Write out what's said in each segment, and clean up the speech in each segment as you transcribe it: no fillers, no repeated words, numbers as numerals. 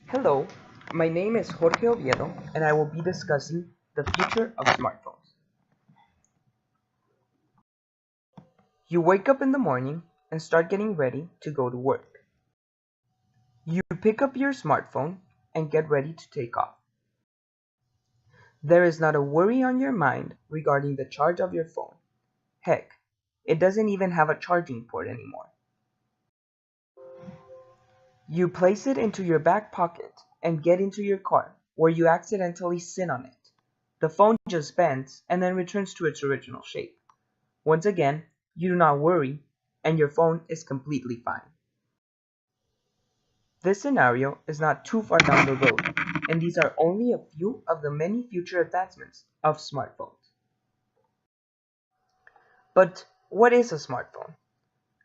Hello, my name is Jorge Oviedo, and I will be discussing the future of smartphones. You wake up in the morning and start getting ready to go to work. You pick up your smartphone and get ready to take off. There is not a worry on your mind regarding the charge of your phone. Heck, it doesn't even have a charging port anymore. You place it into your back pocket and get into your car, where you accidentally sit on it. The phone just bends and then returns to its original shape. Once again, you do not worry, and your phone is completely fine. This scenario is not too far down the road, and these are only a few of the many future advancements of smartphones. But what is a smartphone?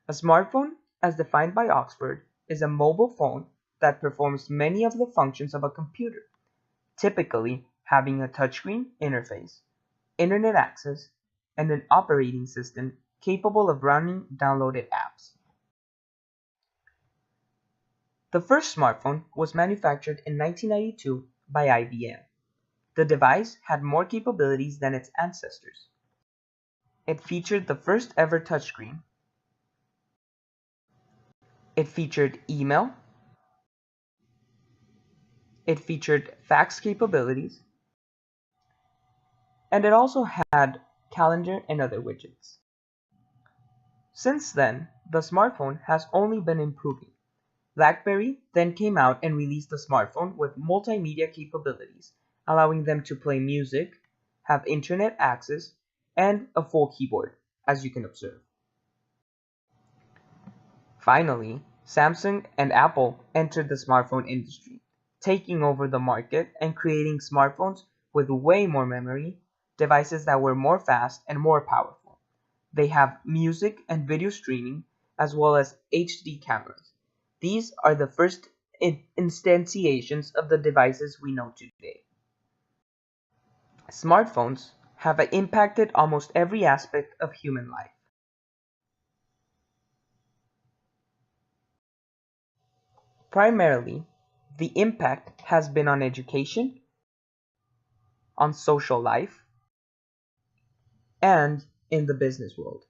A smartphone, as defined by Oxford, is a mobile phone that performs many of the functions of a computer, typically having a touchscreen interface, internet access, and an operating system capable of running downloaded apps. The first smartphone was manufactured in 1992 by IBM. The device had more capabilities than its ancestors. It featured the first ever touchscreen. It featured email. It featured fax capabilities. And it also had calendar and other widgets. Since then, the smartphone has only been improving. BlackBerry then came out and released a smartphone with multimedia capabilities, allowing them to play music, have internet access, and a full keyboard, as you can observe. Finally, Samsung and Apple entered the smartphone industry, taking over the market and creating smartphones with way more memory, devices that were more fast and more powerful. They have music and video streaming, as well as HD cameras. These are the first instantiations of the devices we know today. Smartphones have impacted almost every aspect of human life. Primarily, the impact has been on education, on social life, and in the business world.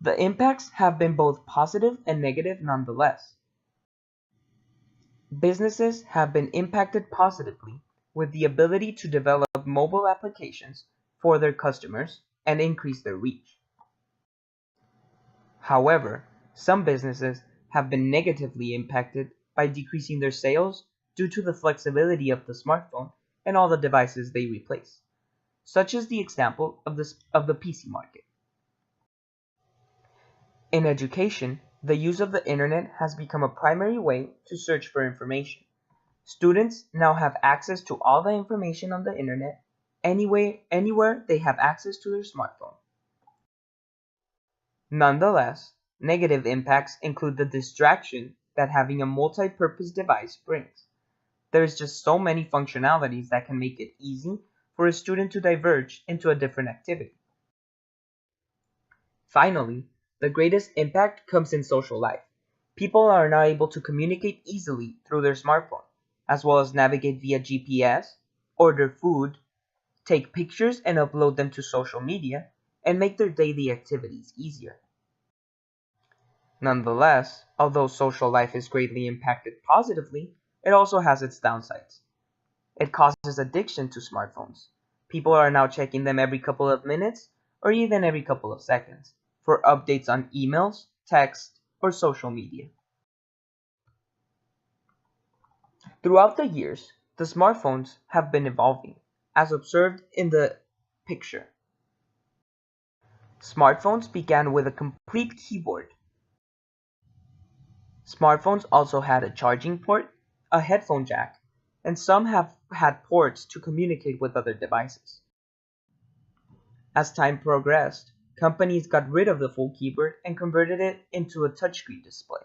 The impacts have been both positive and negative nonetheless. Businesses have been impacted positively with the ability to develop mobile applications for their customers and increase their reach. However, some businesses have been negatively impacted by decreasing their sales due to the flexibility of the smartphone and all the devices they replace, such as the example of the PC market. In education, the use of the internet has become a primary way to search for information. Students now have access to all the information on the internet anywhere they have access to their smartphone. Nonetheless, negative impacts include the distraction that having a multi-purpose device brings. There is just so many functionalities that can make it easy for a student to diverge into a different activity. Finally, the greatest impact comes in social life. People are now able to communicate easily through their smartphone, as well as navigate via GPS, order food, take pictures and upload them to social media, and make their daily activities easier. Nonetheless, although social life is greatly impacted positively, it also has its downsides. It causes addiction to smartphones. People are now checking them every couple of minutes or even every couple of seconds for updates on emails, text, or social media. Throughout the years, the smartphones have been evolving, as observed in the picture. Smartphones began with a complete keyboard. Smartphones also had a charging port, a headphone jack, and some have had ports to communicate with other devices. As time progressed, companies got rid of the full keyboard and converted it into a touchscreen display.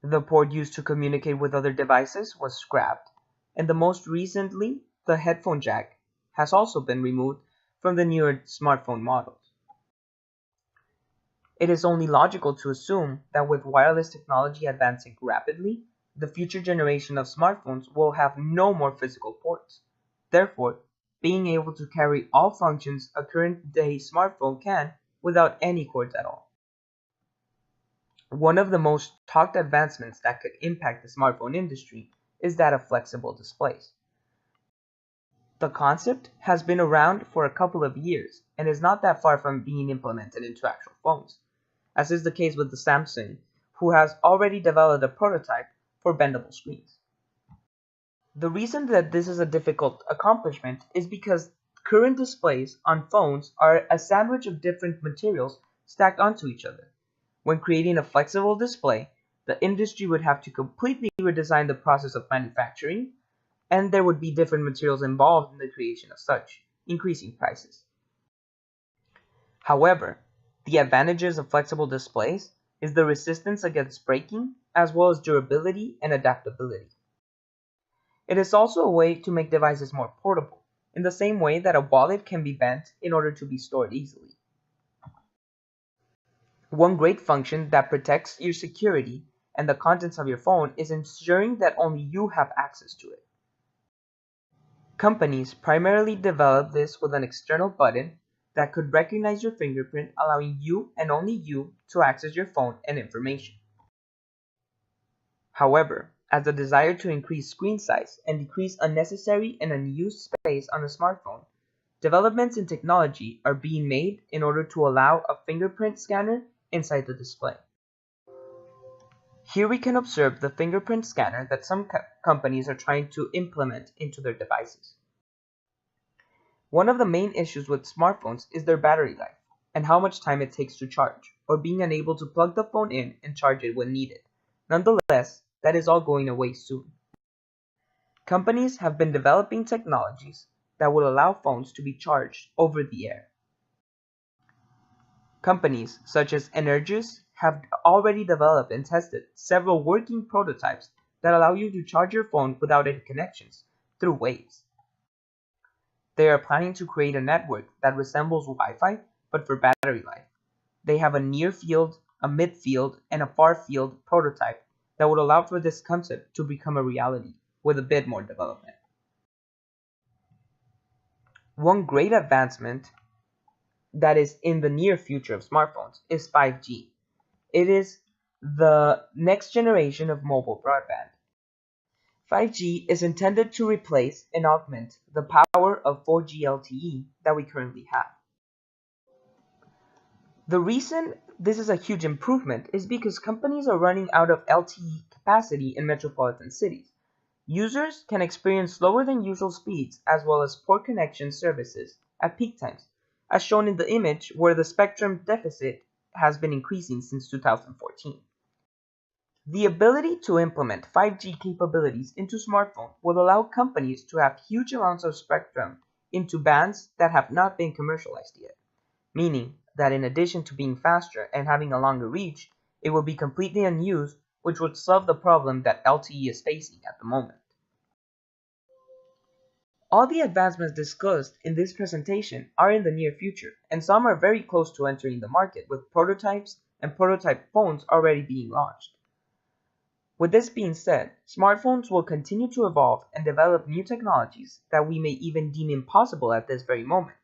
The port used to communicate with other devices was scrapped, and most recently, the headphone jack has also been removed from the newer smartphone models. It is only logical to assume that with wireless technology advancing rapidly, the future generation of smartphones will have no more physical ports. Therefore, being able to carry all functions a current-day smartphone can without any cords at all. One of the most talked advancements that could impact the smartphone industry is that of flexible displays. The concept has been around for a couple of years and is not that far from being implemented into actual phones, as is the case with the Samsung, who has already developed a prototype for bendable screens. The reason that this is a difficult accomplishment is because current displays on phones are a sandwich of different materials stacked onto each other. When creating a flexible display, the industry would have to completely redesign the process of manufacturing, and there would be different materials involved in the creation of such, increasing prices. However, the advantages of flexible displays is the resistance against breaking, as well as durability and adaptability. It is also a way to make devices more portable, in the same way that a wallet can be bent in order to be stored easily. One great function that protects your security and the contents of your phone is ensuring that only you have access to it. Companies primarily develop this with an external button that could recognize your fingerprint, allowing you and only you to access your phone and information. However, as the desire to increase screen size and decrease unnecessary and unused space on a smartphone, developments in technology are being made in order to allow a fingerprint scanner inside the display. Here we can observe the fingerprint scanner that some companies are trying to implement into their devices. One of the main issues with smartphones is their battery life and how much time it takes to charge, or being unable to plug the phone in and charge it when needed. Nonetheless, that is all going away soon. Companies have been developing technologies that will allow phones to be charged over the air. Companies such as Energis have already developed and tested several working prototypes that allow you to charge your phone without any connections, through waves. They are planning to create a network that resembles Wi-Fi, but for battery life. They have a near field, a mid field, and a far field prototype that would allow for this concept to become a reality with a bit more development. One great advancement that is in the near future of smartphones is 5G. It is the next generation of mobile broadband. 5G is intended to replace and augment the power of 4G LTE that we currently have. The reason this is a huge improvement is because companies are running out of LTE capacity in metropolitan cities. Users can experience slower than usual speeds as well as poor connection services at peak times, as shown in the image where the spectrum deficit has been increasing since 2014. The ability to implement 5G capabilities into smartphones will allow companies to have huge amounts of spectrum into bands that have not been commercialized yet, meaning that in addition to being faster and having a longer reach, it will be completely unused, which would solve the problem that LTE is facing at the moment. All the advancements discussed in this presentation are in the near future, and some are very close to entering the market with prototypes and prototype phones already being launched. With this being said, smartphones will continue to evolve and develop new technologies that we may even deem impossible at this very moment.